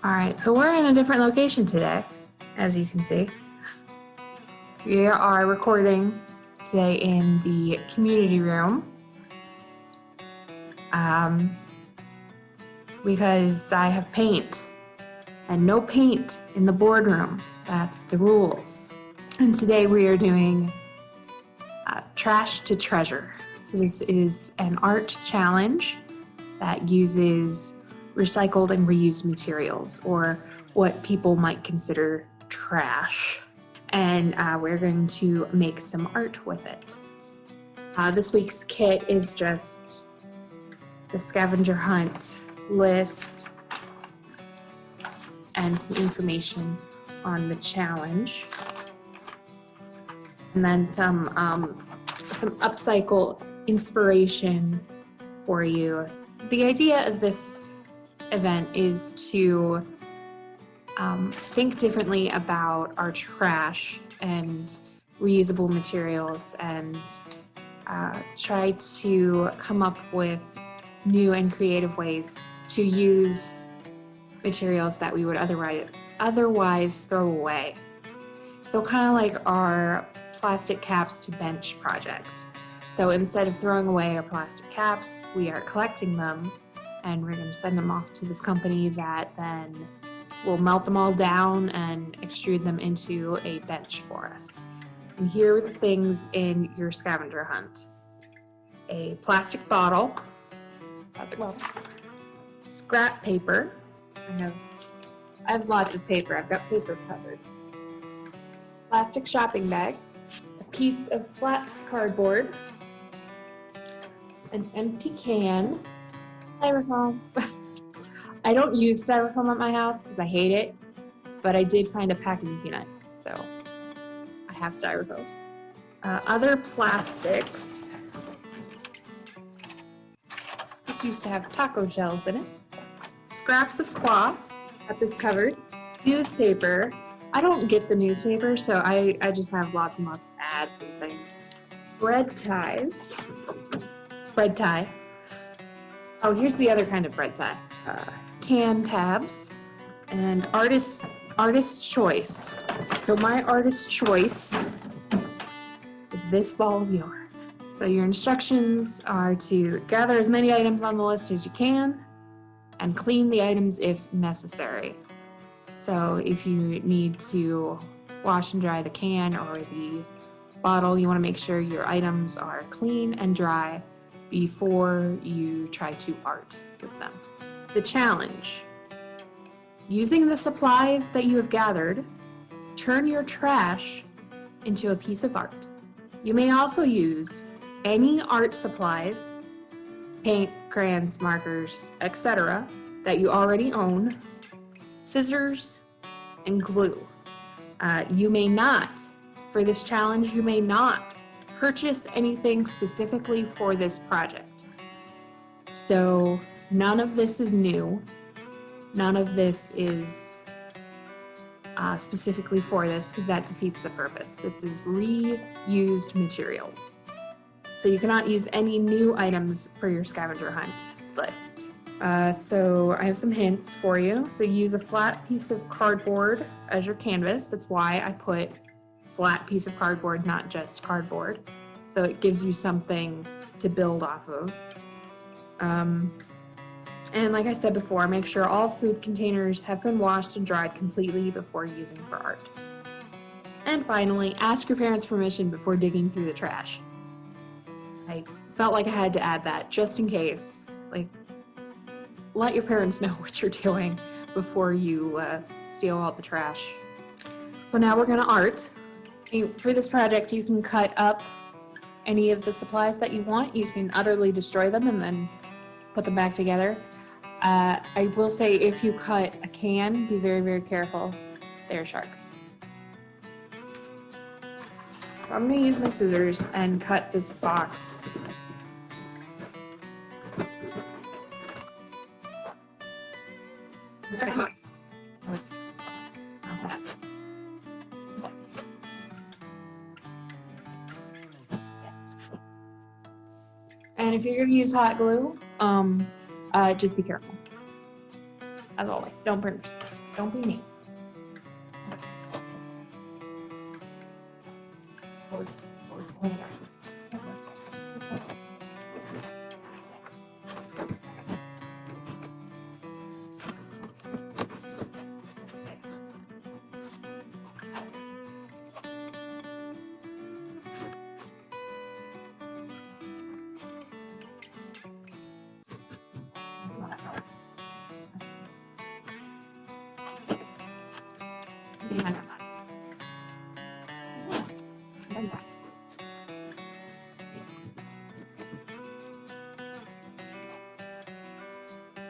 All right, so we're in a different location today, as you can see. We are recording today in the community room because I have paint and no paint in the boardroom. That's the rules. And today we are doing trash to treasure. So this is an art challenge that uses recycled and reused materials, or what people might consider trash. And we're going to make some art with it. This week's kit is just the scavenger hunt list and some information on the challenge. And then some upcycle inspiration for you. The idea of this event is to think differently about our trash and reusable materials, and try to come up with new and creative ways to use materials that we would otherwise throw away. So kind of like our plastic caps to bench project. So instead of throwing away our plastic caps, we are collecting them, and we're going to send them off to this company that then will melt them all down and extrude them into a bench for us. And here are the things in your scavenger hunt: a plastic bottle, scrap paper. I have lots of paper. I've got paper covered. Plastic shopping bags, a piece of flat cardboard, an empty can, styrofoam. I don't use styrofoam at my house because I hate it, but I did find a packing peanut, so I have styrofoam. Other plastics. This used to have taco shells in it. Scraps of cloth. Got this covered. Newspaper. I don't get the newspaper, so I just have lots and lots of ads and things. Bread ties. Bread tie. Oh, here's the other kind of bread tie. Can tabs and artist choice. So my artist choice is this ball of yarn. So your instructions are to gather as many items on the list as you can and clean the items if necessary. So if you need to wash and dry the can or the bottle, you want to make sure your items are clean and dry before you try to art with them. The challenge: using the supplies that you have gathered, turn your trash into a piece of art. You may also use any art supplies, paint, crayons, markers, etc., that you already own, scissors, and glue. You may not, for this challenge, you may not purchase anything specifically for this project. So none of this is new. None of this is specifically for this, because that defeats the purpose. This is reused materials. So you cannot use any new items for your scavenger hunt list. So I have some hints for you. So use a flat piece of cardboard as your canvas. That's why I put flat piece of cardboard, not just cardboard. So it gives you something to build off of. And like I said before, make sure all food containers have been washed and dried completely before using for art. And finally, ask your parents' permission before digging through the trash. I felt like I had to add that just in case. Like, let your parents know what you're doing before you steal all the trash. So now we're gonna art. For this project, you can cut up any of the supplies that you want. You can utterly destroy them and then put them back together. I will say, if you cut a can, be very, very careful. They're sharp. So I'm going to use my scissors and cut this box. And if you're going to use hot glue, just be careful. As always, don't print. Don't be mean.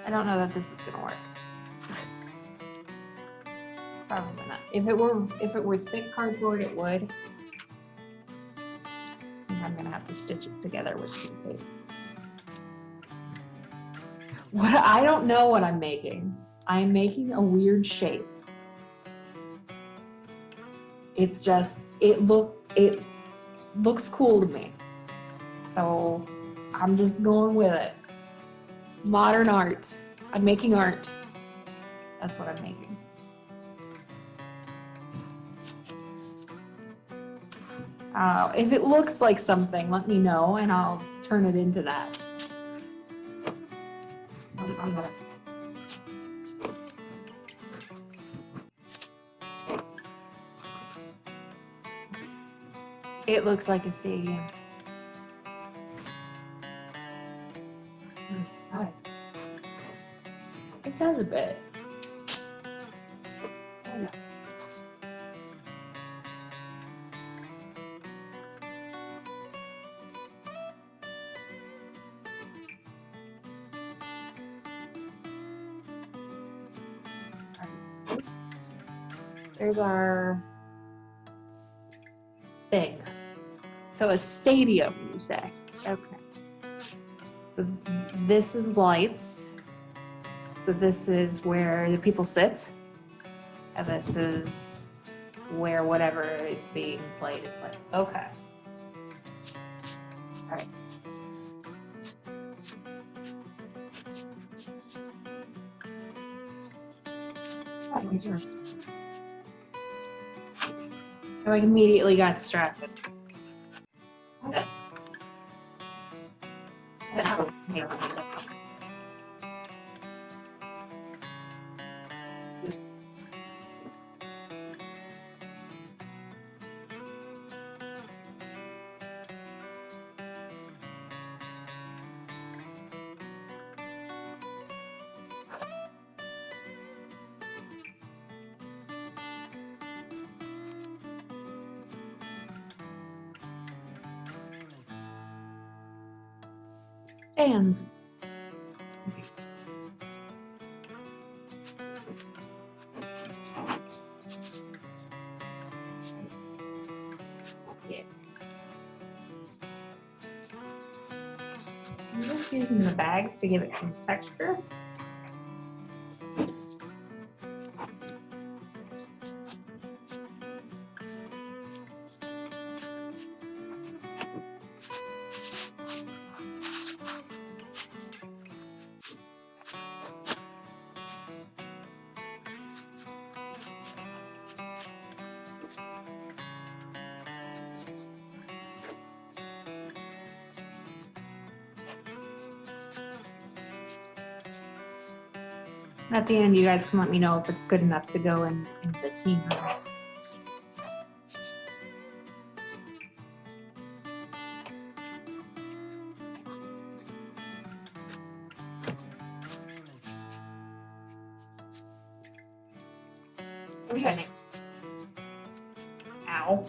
I don't know that this is gonna work. Probably not. If it were thick cardboard, it would. I think I'm gonna have to stitch it together with some tape. I don't know what I'm making. I'm making a weird shape. It's just it looks cool to me. So I'm just going with it. Modern art. I'm making art. That's what I'm making. If it looks like something, let me know and I'll turn it into that. It looks like a stadium. It does a bit. There's our thing. So a stadium, you say? Okay. So this is lights. So this is where the people sit. And this is where whatever is being played is played. Okay. All right. So I immediately got distracted. Stands. Yeah. I'm just using the bags to give it some texture. At the end, you guys can let me know if it's good enough to go in the team room. What do you guys think? Ow.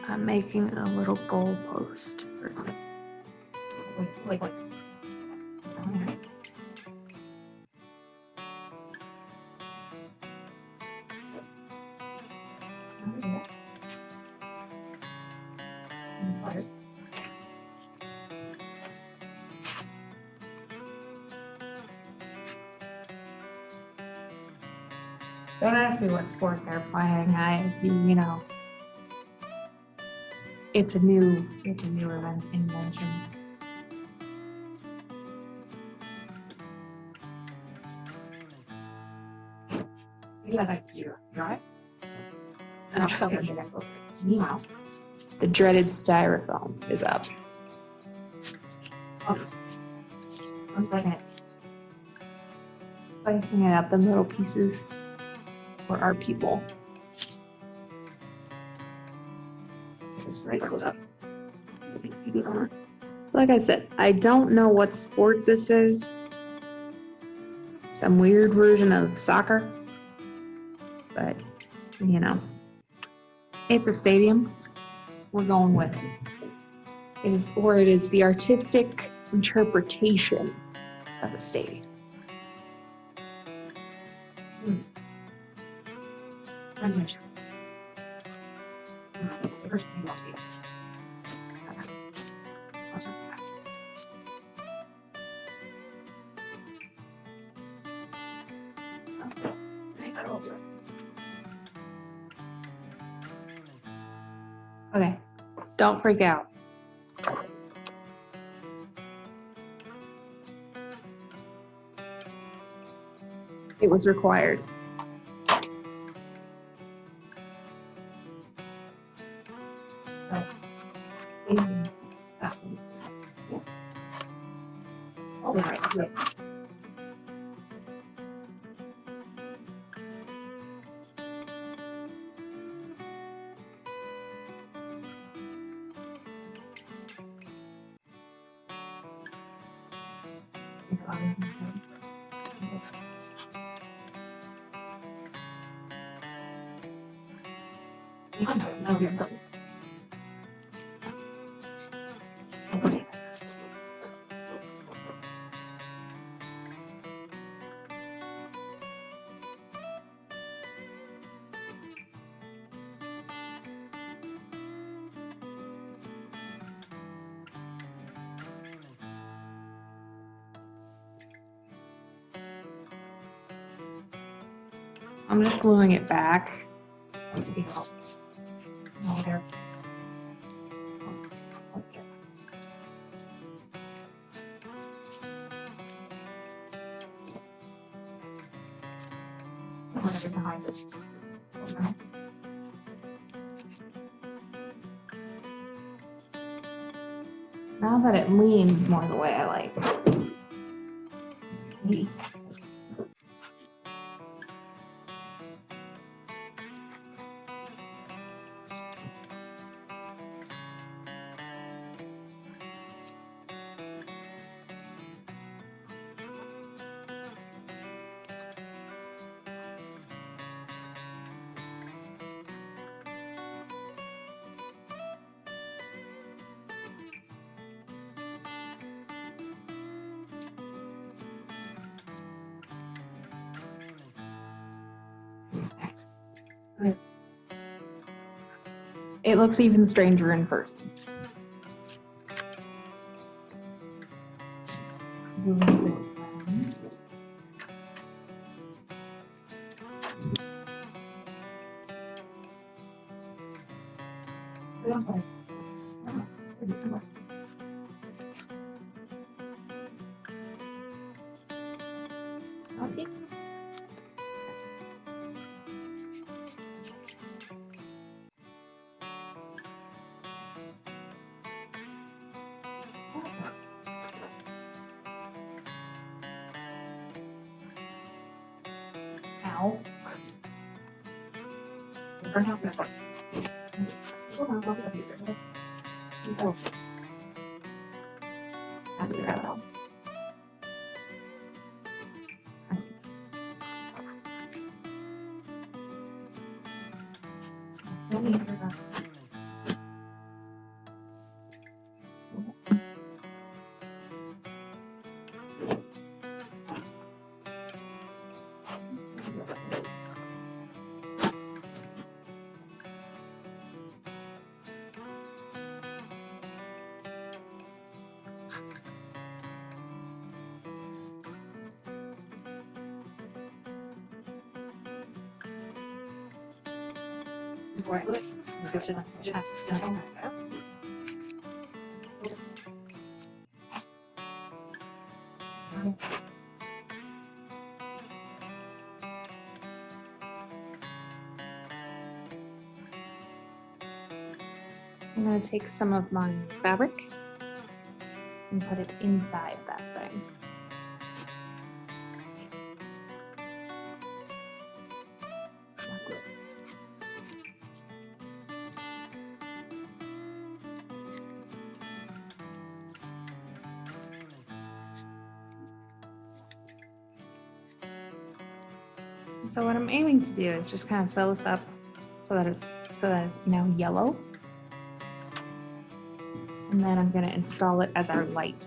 I'm making a little goal post. Wait. Don't ask me what sport they're playing. It's a newer invention. He has a computer, right? And I'll show you the next one. Meanwhile, the dreaded styrofoam is up. I'm slicing it up in little pieces for our people. This is right close up. Like I said, I don't know what sport this is. Some weird version of soccer. But, it's a stadium. We're going with it. It is the artistic interpretation of a stadium. Okay, don't freak out. It was required. All right. I'm just gluing it back. Now that it leans more the way I like. It looks even stranger in person. Ow. Burn out this one. I'm going to take some of my fabric and put it inside that thing. So what I'm aiming to do is just kind of fill this up so that it's now yellow. And then I'm going to install it as our light.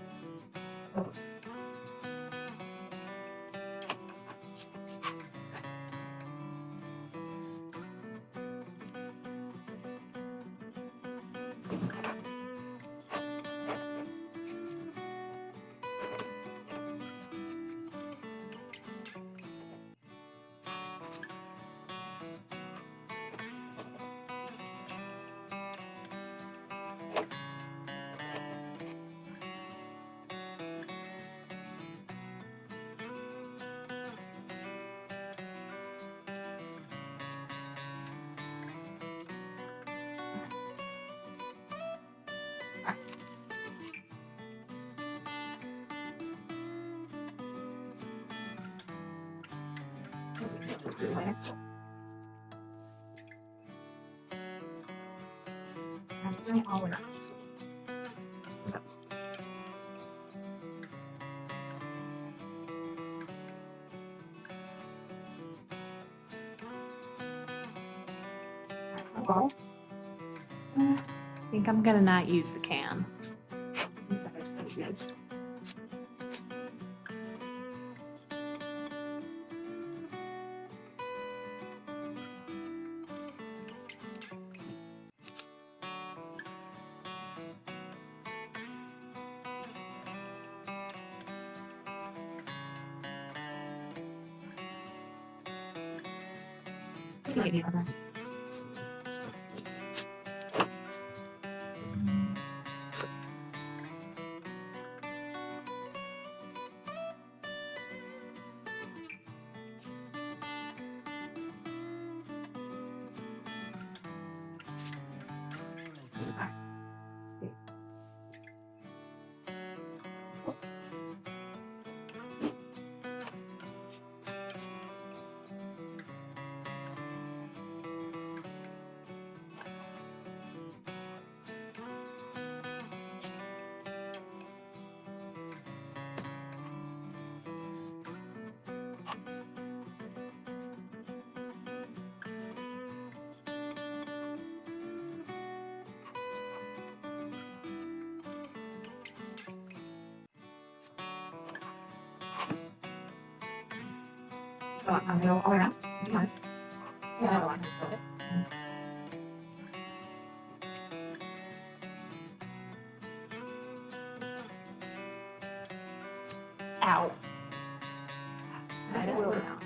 I think I'm gonna not use the can. I'm going all around. Yeah, I don't want to split it. Ow. That is really now.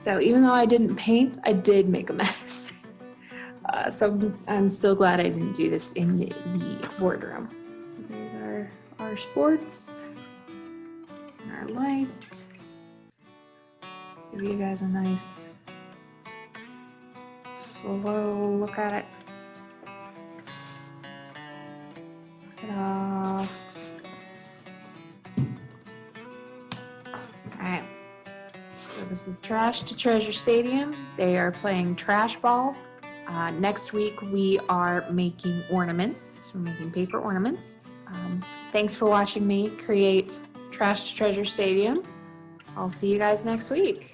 So even though I didn't paint, I did make a mess. So I'm still glad I didn't do this in the boardroom. So there's our sports and our light. Give you guys a nice slow look at it. Ta-da. Alright, so this is Trash to Treasure Stadium. They are playing trash ball. Next week we are making ornaments, so we're making paper ornaments. Thanks for watching me create Trash to Treasure Stadium. I'll see you guys next week.